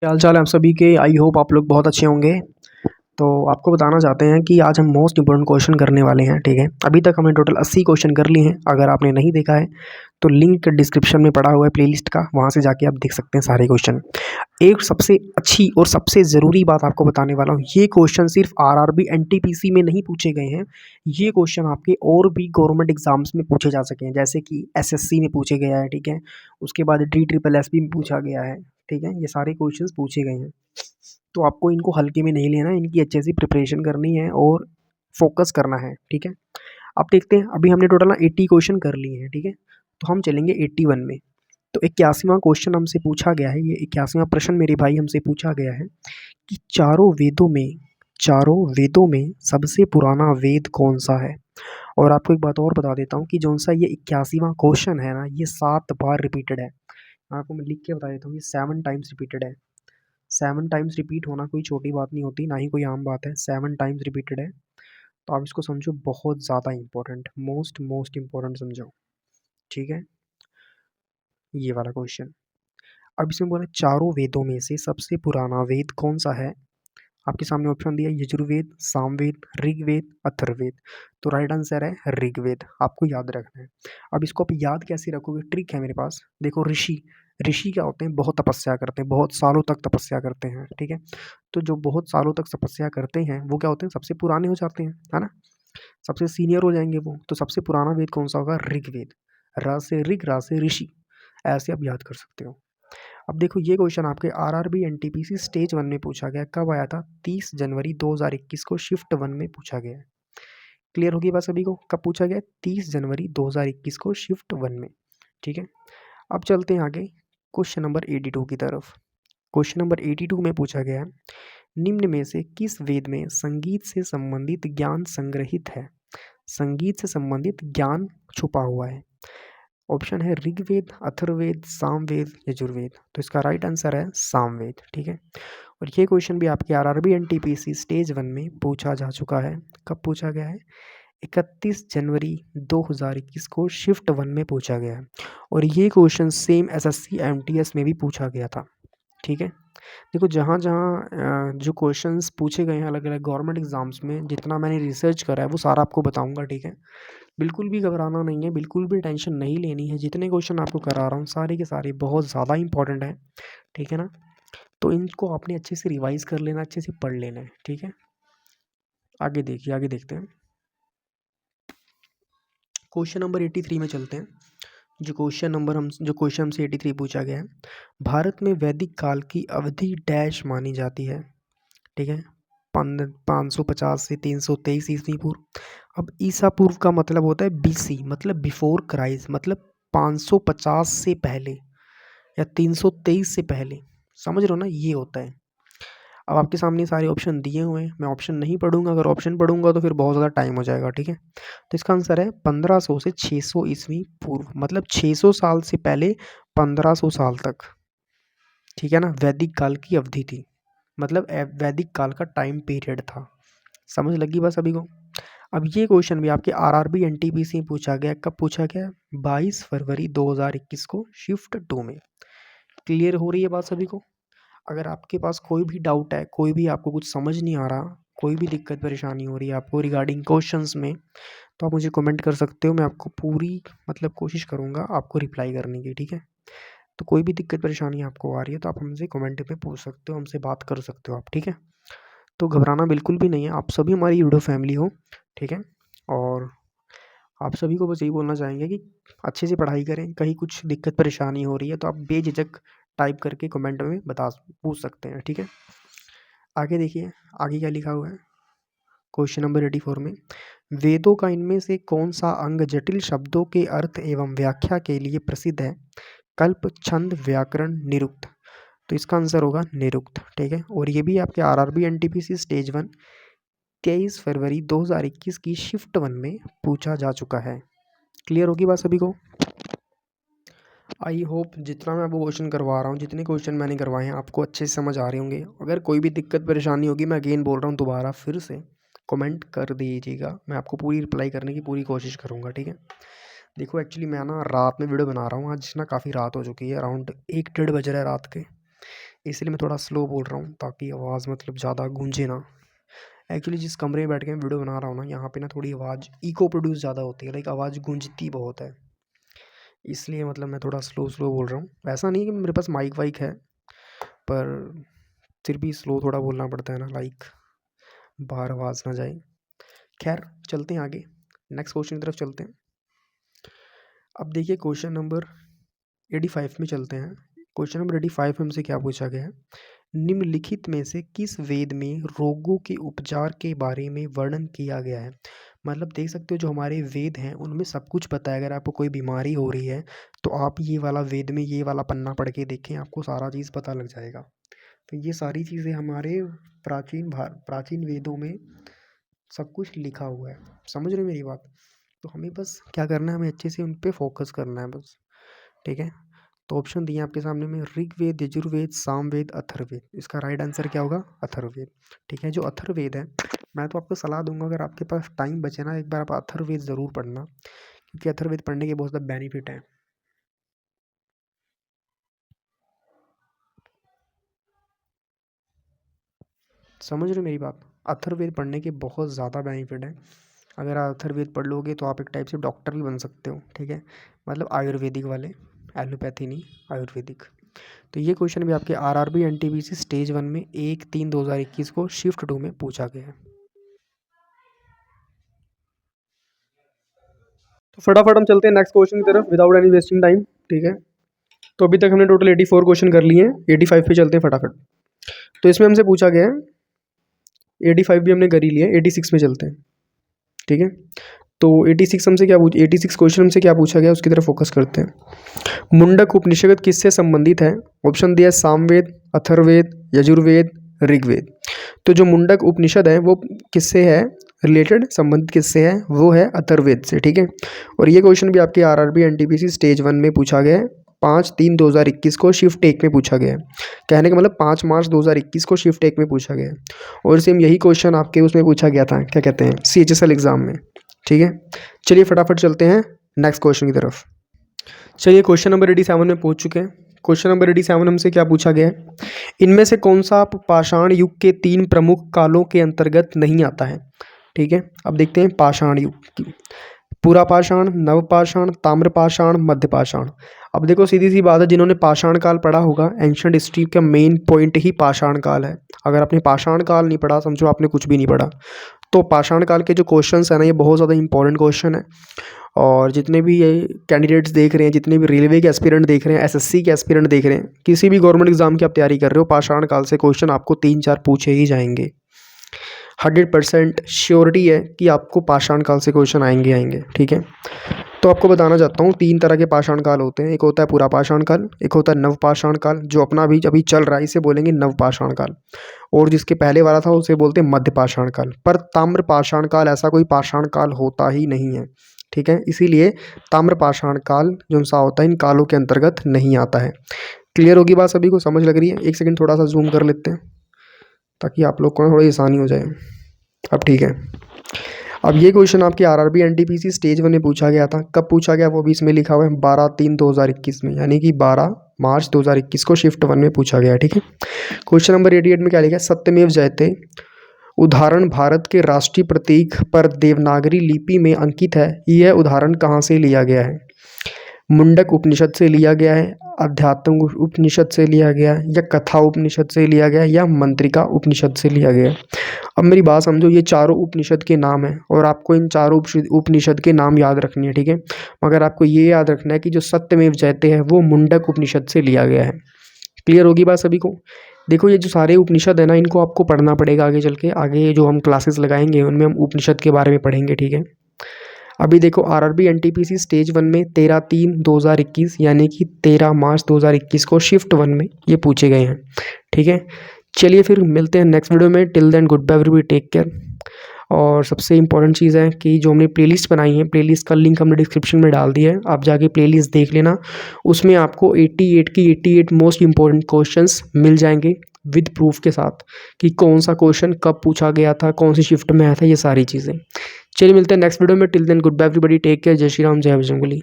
क्या हाल चाल है आप सभी के। आई होप आप लोग बहुत अच्छे होंगे। तो आपको बताना चाहते हैं कि आज हम मोस्ट इंपॉर्टेंट क्वेश्चन करने वाले हैं। ठीक है, अभी तक हमने टोटल 80 क्वेश्चन कर लिए हैं। अगर आपने नहीं देखा है तो लिंक डिस्क्रिप्शन में पड़ा हुआ है प्लेलिस्ट का, वहाँ से जाके आप देख सकते हैं सारे क्वेश्चन। एक सबसे अच्छी और सबसे ज़रूरी बात आपको बताने वाला हूँ, ये क्वेश्चन सिर्फ आरआरबी एनटीपीसी में नहीं पूछे गए हैं। ये क्वेश्चन आपके और भी गवर्नमेंट एग्जाम्स में पूछे जा सके हैं, जैसे कि एसएससी में पूछे गया है। ठीक है, उसके बाद डी ट्रिपल एस में पूछा गया है। ठीक है, ये सारे क्वेश्चंस पूछे गए हैं। तो आपको इनको हल्के में नहीं लेना है, इनकी अच्छे से प्रिपरेशन करनी है और फोकस करना है। ठीक है, अब देखते हैं। अभी हमने टोटल ना 80 क्वेश्चन कर लिए हैं। ठीक है, तो हम चलेंगे 81 में। तो 81वां क्वेश्चन हमसे पूछा गया है, ये 81वां प्रश्न मेरे भाई हमसे पूछा गया है कि चारों वेदों में सबसे पुराना वेद कौन सा है। और आपको एक बात और बता देता हूँ कि जो सा ये 81वां क्वेश्चन है ना, ये 7 बार रिपीटेड है। आपको मैं लिख के बता देता हूँ, ये 7 टाइम्स रिपीटेड है। 7 टाइम्स रिपीट होना कोई छोटी बात नहीं होती, ना ही कोई आम बात है। 7 टाइम्स रिपीटेड है, तो आप इसको समझो बहुत ज़्यादा इंपॉर्टेंट, मोस्ट मोस्ट इंपॉर्टेंट समझो। ठीक है, ये वाला क्वेश्चन। अब इसमें बोला चारों वेदों में से सबसे पुराना वेद कौन सा है। आपके सामने ऑप्शन दिया यजुर्वेद, सामवेद, ऋग्वेद, अथर्ववेद। तो राइट आंसर है ऋग्वेद। आपको याद रखना है। अब इसको आप याद कैसे रखोगे, ट्रिक है मेरे पास। देखो, ऋषि ऋषि क्या होते हैं, बहुत तपस्या करते हैं, बहुत सालों तक तपस्या करते हैं। ठीक है, तो जो बहुत सालों तक तपस्या करते हैं वो क्या होते हैं, सबसे पुराने हो जाते हैं, है ना। सबसे सीनियर हो जाएंगे वो। तो सबसे पुराना वेद कौन सा होगा, ऋग्वेद। र से ऋग, रा से ऋषि, ऐसे आप याद कर सकते हो। अब देखो, ये क्वेश्चन आपके आरआरबी एनटीपीसी स्टेज 1 में पूछा गया। कब आया था, 30 जनवरी 2021 को शिफ्ट 1 में पूछा गया है। क्लियर होगी बात सभी को, कब पूछा गया, 30 जनवरी 2021 को शिफ्ट 1 में। ठीक है, अब चलते हैं आगे क्वेश्चन नंबर 82 की तरफ। क्वेश्चन नंबर 82 में पूछा गया है, निम्न में से किस वेद में संगीत से संबंधित ज्ञान संग्रहित है। संगीत से संबंधित ज्ञान छुपा हुआ है। ऑप्शन है ऋग्वेद, अथर्ववेद, सामवेद, यजुर्वेद। तो इसका राइट आंसर है सामवेद। ठीक है, और ये क्वेश्चन भी आपके आरआरबी एनटीपीसी स्टेज 1 में पूछा जा चुका है। कब पूछा गया है, 31 जनवरी 2021 को शिफ्ट 1 में पूछा गया है। और ये क्वेश्चन सेम एसएससी एमटीएस में भी पूछा गया था। ठीक है, देखो जहाँ जहाँ जो क्वेश्चंस पूछे गए हैं अलग अलग गवर्नमेंट एग्जाम्स में, जितना मैंने रिसर्च करा है वो सारा आपको बताऊंगा। ठीक है, बिल्कुल भी घबराना नहीं है, बिल्कुल भी टेंशन नहीं लेनी है। जितने क्वेश्चन आपको करा रहा हूँ सारे के सारे बहुत ज़्यादा इंपॉर्टेंट हैं। ठीक है ना, तो इनको आपने अच्छे से रिवाइज कर लेना, अच्छे से पढ़ लेना है। ठीक है, आगे देखिए, आगे देखते हैं। क्वेश्चन नंबर 83 में चलते हैं। जो क्वेश्चन हमसे 83 पूछा गया है, भारत में वैदिक काल की अवधि डैश मानी जाती है। ठीक है, 550 से 323 ईस्वी पूर्व। अब ईसा पूर्व का मतलब होता है बीसी, मतलब बिफोर क्राइस्ट, मतलब 550 से पहले या 323 से पहले। समझ रहे हो ना, ये होता है। अब आपके सामने सारे ऑप्शन दिए हुए हैं, मैं ऑप्शन नहीं पढ़ूंगा। अगर ऑप्शन पढ़ूंगा तो फिर बहुत ज़्यादा टाइम हो जाएगा। ठीक है, तो इसका आंसर है 1500 से 600 ईस्वी पूर्व, मतलब 600 साल से पहले 1500 साल तक। ठीक है ना, वैदिक काल की अवधि थी, मतलब वैदिक काल का टाइम पीरियड था। समझ लगी बस अभी को। अब ये क्वेश्चन भी आपके आरआरबी एनटीपीसी में पूछा गया। कब पूछा गया, 22 फरवरी 2021 को शिफ्ट 2 में। क्लियर हो रही है बात सभी को। अगर आपके पास कोई भी डाउट है, कोई भी आपको कुछ समझ नहीं आ रहा, कोई भी दिक्कत परेशानी हो रही है आपको रिगार्डिंग क्वेश्चंस में, तो आप मुझे कमेंट कर सकते हो। मैं आपको पूरी मतलब कोशिश करूँगा आपको रिप्लाई करने की। ठीक है, तो कोई भी दिक्कत परेशानी आपको आ रही है तो आप हमसे कमेंट में पूछ सकते हो, हमसे बात कर सकते हो आप। ठीक है, तो घबराना बिल्कुल भी नहीं है, आप सभी हमारी यूडो फैमिली हो। ठीक है, और आप सभी को बस यही बोलना चाहेंगे कि अच्छे से पढ़ाई करें। कहीं कुछ दिक्कत परेशानी हो रही है तो आप बेझिझक टाइप करके कमेंट में पूछ सकते हैं। ठीक है, आगे देखिए, आगे क्या लिखा हुआ है। क्वेश्चन नंबर 84 में, वेदों का इनमें से कौन सा अंग जटिल शब्दों के अर्थ एवं व्याख्या के लिए प्रसिद्ध है। कल्प, छंद, व्याकरण, निरुक्त। तो इसका आंसर होगा निरुक्त। ठीक है, और ये भी आपके आरआरबी एनटीपीसी स्टेज 1 23 फरवरी 2021 की शिफ्ट 1 में पूछा जा चुका है। क्लियर होगी बात सभी को। आई होप जितना मैं आपको क्वेश्चन करवा रहा हूँ, जितने क्वेश्चन मैंने करवाए हैं आपको अच्छे से समझ आ रहे होंगे। अगर कोई भी दिक्कत परेशानी होगी, मैं अगेन बोल रहा हूँ, दोबारा फिर से कमेंट कर दीजिएगा, मैं आपको पूरी रिप्लाई करने की पूरी कोशिश करूँगा। ठीक है, देखो एक्चुअली मैं ना रात में वीडियो बना रहा हूँ, आज ना काफ़ी रात हो चुकी है, अराउंड 1 डेढ़ बज रहा है रात के। इसलिए मैं थोड़ा स्लो बोल रहा हूँ ताकि आवाज़ मतलब ज़्यादा गूंजे ना। एक्चुअली जिस कमरे में बैठ के मैं वीडियो बना रहा हूँ ना, यहाँ पे ना थोड़ी आवाज़ इको प्रोड्यूस ज़्यादा होती है, लाइक आवाज़ गूंजती बहुत है, इसलिए मतलब मैं थोड़ा स्लो स्लो बोल रहा हूँ। ऐसा नहीं कि मेरे पास माइक वाइक है, पर फिर भी स्लो थोड़ा बोलना पड़ता है ना, लाइक बाहर आवाज़ ना जाए। खैर चलते हैं आगे, नेक्स्ट क्वेश्चन की तरफ चलते हैं। अब देखिए क्वेश्चन नंबर 85 में चलते हैं। क्वेश्चन नंबर 85 में हमसे क्या पूछा गया है, निम्नलिखित में से किस वेद में रोगों के उपचार के बारे में वर्णन किया गया है। मतलब देख सकते हो जो हमारे वेद हैं उनमें सब कुछ पता है। अगर आपको कोई बीमारी हो रही है तो आप ये वाला वेद में ये वाला पन्ना पढ़ के देखें, आपको सारा चीज़ पता लग जाएगा। तो ये सारी चीज़ें हमारे प्राचीन वेदों में सब कुछ लिखा हुआ है। समझ रहे हो मेरी बात? तो हमें बस क्या करना है, हमें अच्छे से उन पे फोकस करना है बस। ठीक है, तो ऑप्शन दिए आपके सामने में, ऋग्वेद, यजुर्वेद, सामवेद, अथर्ववेद। इसका राइट आंसर क्या होगा? अथर्ववेद। ठीक है, जो अथर्ववेद है, मैं तो आपको सलाह दूंगा अगर आपके पास टाइम बचे ना, एक बार आप अथर्ववेद ज़रूर पढ़ना, क्योंकि अथर्ववेद पढ़ने के बहुत ज़्यादा बेनिफिट हैं। समझ रहे हो मेरी बात? अथर्ववेद पढ़ने के बहुत ज़्यादा बेनिफिट हैं। अगर आप अथर्ववेद पढ़ लोगे तो आप एक टाइप से डॉक्टर भी बन सकते हो। ठीक है, मतलब आयुर्वेदिक वाले, एलोपैथी नहीं, आयुर्वेदिक। तो ये क्वेश्चन भी आपके आरआरबी एनटीपीसी स्टेज 1 में 1/3/2021 को शिफ्ट 2 में पूछा गया है। तो फटाफट हम चलते हैं नेक्स्ट क्वेश्चन की तरफ विदाउट एनी वेस्टिंग टाइम। ठीक है, तो अभी तक हमने टोटल 84 क्वेश्चन कर लिए हैं, 85 पे चलते हैं फटाफट। तो इसमें हमसे पूछा गया है, 85 भी हमने कर ही लिया, 86 में चलते हैं। ठीक है, तो 86 हमसे क्या 86 क्वेश्चन हमसे क्या पूछा गया उसकी तरफ फोकस करते हैं। मुंडक उपनिषद किससे संबंधित है? ऑप्शन दिया है सामवेद, अथर्ववेद, यजुर्वेद, ऋग्वेद। तो जो मुंडक उपनिषद है वो किससे है रिलेटेड, संबंधित किससे है? वो है अथर्ववेद से। ठीक है, और ये क्वेश्चन भी आपके आरआरबी एनटीपीसी स्टेज 1 में पूछा गया है, 5/3/2021 को शिफ्ट 1 में पूछा गया है। कहने का मतलब 5 मार्च 2021 को शिफ्ट 1 में पूछा गया है। और सेम यही क्वेश्चन आपके उसमें पूछा गया था, क्या कहते हैं, CHSL एग्जाम में। ठीक है, चलिए फटाफट चलते हैं नेक्स्ट क्वेश्चन की तरफ। चलिए क्वेश्चन नंबर 87 में पहुंच चुके हैं। क्वेश्चन नंबर 87 हमसे क्या पूछा गया है, इनमें से कौन सा पाषाण युग के 3 प्रमुख कालों के अंतर्गत नहीं आता है? ठीक है, अब देखते हैं पाषाण युग की। पूरा पाषाण, नवपाषाण, ताम्रपाषाण, मध्यपाषाण। अब देखो सीधी सी बात है, जिन्होंने पाषाण काल पढ़ा होगा, एंशिएंट हिस्ट्री का मेन पॉइंट ही पाषाण काल है। अगर आपने पाषाण काल नहीं पढ़ा समझो आपने कुछ भी नहीं पढ़ा। तो पाषाण काल के जो क्वेश्चंस है ना, ये बहुत ज़्यादा इंपॉर्टेंट क्वेश्चन है। और जितने भी ये कैंडिडेट्स देख रहे हैं, जितने भी रेलवे के एस्पिरेंट देख रहे हैं, एसएससी के एस्पिरेंट देख रहे हैं, किसी भी गवर्नमेंट एग्जाम की आप तैयारी कर रहे हो, पाषाण काल से क्वेश्चन आपको 3-4 पूछे ही जाएंगे। 100% श्योरिटी है कि आपको पाषाण काल से क्वेश्चन आएंगे। ठीक है, तो आपको बताना चाहता हूँ 3 तरह के पाषाण काल होते हैं। एक होता है पूरा पाषाण काल, एक होता है नवपाषाण काल, जो अपना भी अभी चल रहा है इसे बोलेंगे नवपाषाण काल, और जिसके पहले वाला था उसे बोलते हैं मध्यपाषाण काल। पर ताम्रपाषाण काल ऐसा कोई पाषाण काल होता ही नहीं है। ठीक है, इसीलिए ताम्रपाषाण काल जो सा होता है इन कालों के अंतर्गत नहीं आता है। क्लियर होगी बात सभी को, समझ लग रही है? एक सेकंड थोड़ा सा जूम कर लेते हैं ताकि आप लोग को थोड़ी आसानी हो जाए। अब ठीक है, अब ये क्वेश्चन आपके आरआरबी एनटीपीसी स्टेज 1 में पूछा गया था। कब पूछा गया वो भी इसमें लिखा हुआ है, 12/3/2021 में, यानी कि 12 मार्च 2021 को शिफ्ट 1 में पूछा गया। ठीक है, क्वेश्चन नंबर 88 में क्या लिखा है, सत्यमेव जयते उदाहरण भारत के राष्ट्रीय प्रतीक पर देवनागरी लिपि में अंकित है, यह उदाहरण कहाँ से लिया गया है? मुंडक उपनिषद से लिया गया है, अध्यात्म उपनिषद से लिया गया, या कथा उपनिषद से लिया गया, या मंत्रिका उपनिषद से लिया गया? अब मेरी बात समझो, ये चारों उपनिषद के नाम हैं और आपको इन चारों उपनिषद के नाम याद रखनी है। ठीक है, मगर आपको ये याद रखना है कि जो सत्यमेव जयते है वो मुंडक उपनिषद से लिया गया है। क्लियर होगी बात सभी को? देखो ये जो सारे उपनिषद है ना, इनको आपको पढ़ना पड़ेगा आगे चल के। आगे जो हम क्लासेस लगाएंगे उनमें हम उपनिषद के बारे में पढ़ेंगे। ठीक है, अभी देखो आरआरबी एनटीपीसी स्टेज 1 में 13/3/2021 यानी कि 13 मार्च 2021 को शिफ्ट 1 में ये पूछे गए हैं। ठीक है, चलिए फिर मिलते हैं नेक्स्ट वीडियो में। Till then good bye everybody, take care. और सबसे इंपॉर्टेंट चीज़ है कि जो हमने प्लेलिस्ट बनाई है, प्लेलिस्ट का लिंक हमने डिस्क्रिप्शन में डाल दिया है, आप जाके प्लेलिस्ट देख लेना। उसमें आपको 88 की 88 मोस्ट इंपॉर्टेंट क्वेश्चंस मिल जाएंगे विद प्रूफ के साथ कि कौन सा क्वेश्चन कब पूछा गया था, कौन सी शिफ्ट में आया था, ये सारी चीज़ें। चलिए मिलते हैं नेक्स्ट वीडियो में। Till then good bye everybody, take care. जय श्री राम, जय बजरंगबली।